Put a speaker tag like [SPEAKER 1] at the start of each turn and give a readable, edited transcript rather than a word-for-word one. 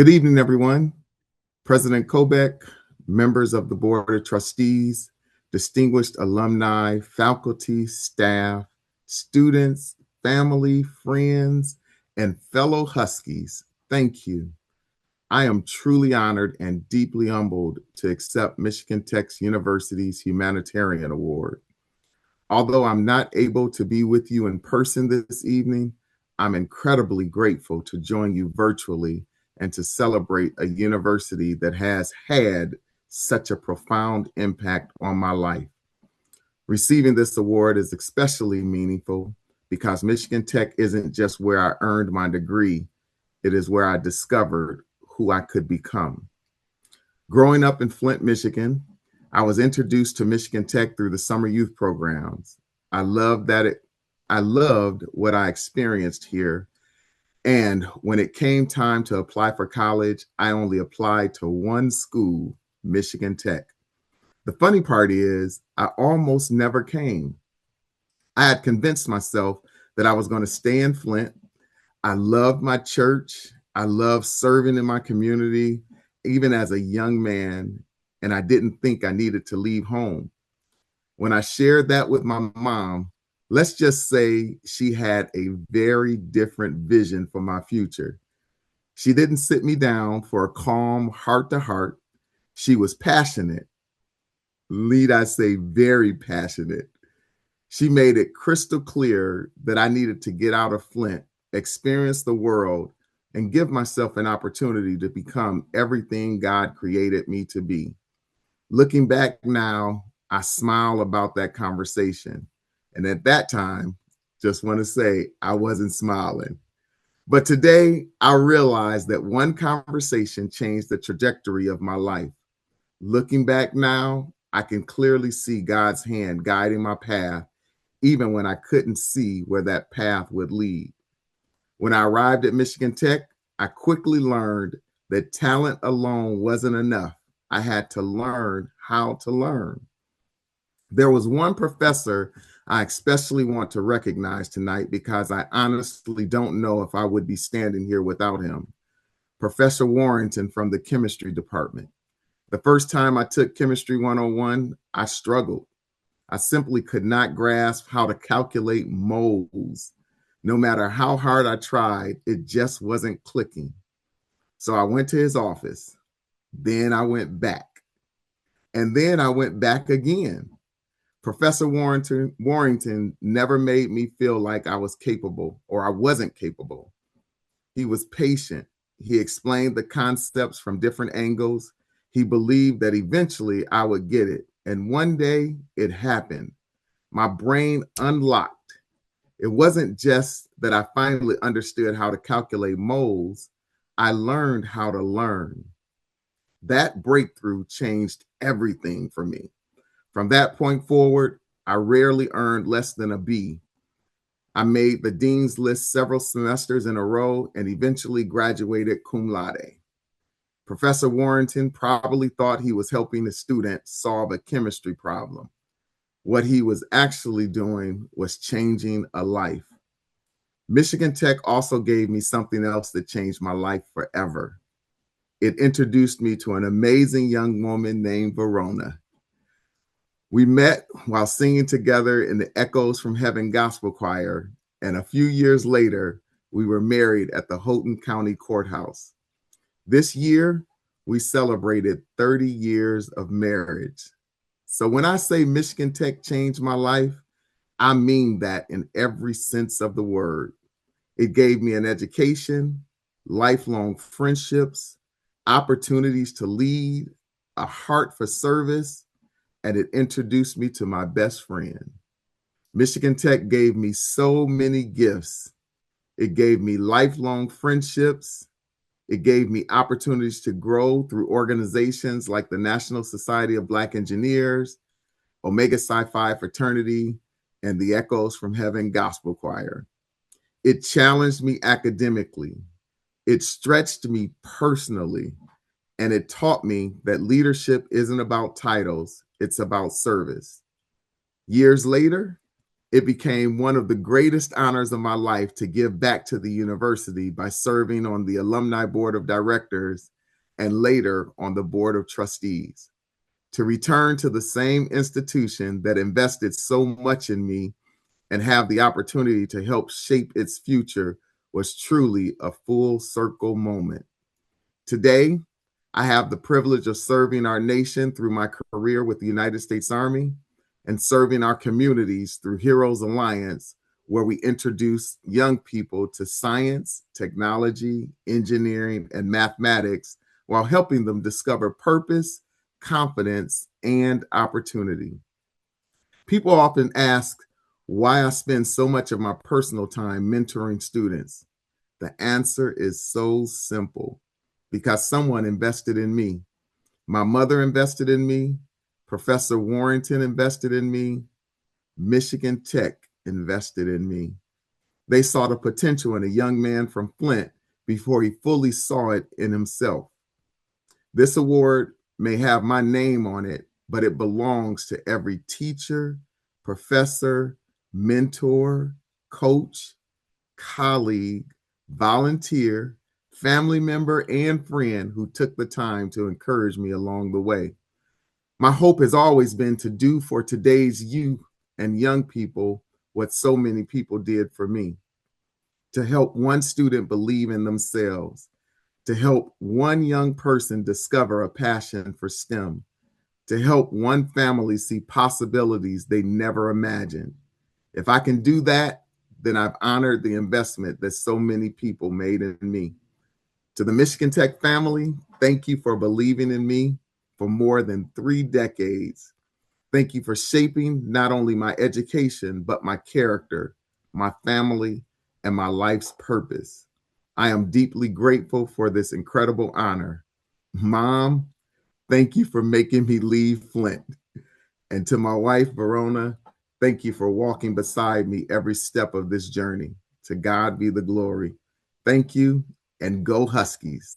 [SPEAKER 1] Good evening, everyone. President Kobeck, members of the Board of Trustees, distinguished alumni, faculty, staff, students, family, friends, and fellow Huskies, thank you. I am truly honored and deeply humbled to accept Michigan Tech University's Humanitarian Award. Although I'm not able to be with you in person this evening, I'm incredibly grateful to join you virtually and to celebrate a university that has had such a profound impact on my life. Receiving this award is especially meaningful because Michigan Tech isn't just where I earned my degree, it is where I discovered who I could become. Growing up in Flint, Michigan, I was introduced to Michigan Tech through the summer youth programs. I loved what I experienced here. And when it came time to apply for college, I only applied to one school, Michigan Tech. The funny part is, I almost never came. I had convinced myself that I was going to stay in Flint. I loved my church. I loved serving in my community, even as a young man, and I didn't think I needed to leave home. When I shared that with my mom, let's just say she had a very different vision for my future. She didn't sit me down for a calm heart-to-heart. She was passionate. Need I say very passionate. She made it crystal clear that I needed to get out of Flint, experience the world, and give myself an opportunity to become everything God created me to be. Looking back now, I smile about that conversation. And at that time, just want to say I wasn't smiling. But today, I realize that one conversation changed the trajectory of my life. Looking back now, I can clearly see God's hand guiding my path, even when I couldn't see where that path would lead. When I arrived at Michigan Tech, I quickly learned that talent alone wasn't enough. I had to learn how to learn. There was one professor I especially want to recognize tonight because I honestly don't know if I would be standing here without him. Professor Warrington from the chemistry department. The first time I took Chemistry 101, I struggled. I simply could not grasp how to calculate moles. No matter how hard I tried, it just wasn't clicking. So I went to his office. Then I went back. And then I went back again. Professor Warrington never made me feel like I was capable or I wasn't capable. He was patient. He explained the concepts from different angles. He believed that eventually I would get it. And one day it happened. My brain unlocked. It wasn't just that I finally understood how to calculate moles. I learned how to learn. That breakthrough changed everything for me. From that point forward, I rarely earned less than a B. I made the dean's list several semesters in a row and eventually graduated cum laude. Professor Warrington probably thought he was helping the student solve a chemistry problem. What he was actually doing was changing a life. Michigan Tech also gave me something else that changed my life forever. It introduced me to an amazing young woman named Verona. We met while singing together in the Echoes from Heaven Gospel Choir, and a few years later, we were married at the Houghton County Courthouse. This year, we celebrated 30 years of marriage. So when I say Michigan Tech changed my life, I mean that in every sense of the word. It gave me an education, lifelong friendships, opportunities to lead, a heart for service, and it introduced me to my best friend. Michigan Tech gave me so many gifts. It gave me lifelong friendships. It gave me opportunities to grow through organizations like the National Society of Black Engineers, Omega Psi Phi Fraternity, and the Echoes from Heaven Gospel Choir. It challenged me academically. It stretched me personally. And it taught me that leadership isn't about titles, it's about service. Years later, It became one of the greatest honors of my life to give back to the university by serving on the Alumni Board of Directors and later on the Board of Trustees. To return to the same institution that invested so much in me and have the opportunity to help shape its future was truly a full circle moment. Today, I have the privilege of serving our nation through my career with the United States Army and serving our communities through Heroes Alliance, where we introduce young people to science, technology, engineering, and mathematics while helping them discover purpose, confidence, and opportunity. People often ask why I spend so much of my personal time mentoring students. The answer is so simple: because someone invested in me. My mother invested in me, Professor Warrington invested in me, Michigan Tech invested in me. They saw the potential in a young man from Flint before he fully saw it in himself. This award may have my name on it, but it belongs to every teacher, professor, mentor, coach, colleague, volunteer, family member, and friend who took the time to encourage me along the way. My hope has always been to do for today's youth and young people what so many people did for me: to help one student believe in themselves, to help one young person discover a passion for STEM, to help one family see possibilities they never imagined. If I can do that, then I've honored the investment that so many people made in me. To the Michigan Tech family, thank you for believing in me for more than 3 decades. Thank you for shaping not only my education, but my character, my family, and my life's purpose. I am deeply grateful for this incredible honor. Mom, thank you for making me leave Flint. And to my wife, Verona, thank you for walking beside me every step of this journey. To God be the glory. Thank you, and go Huskies.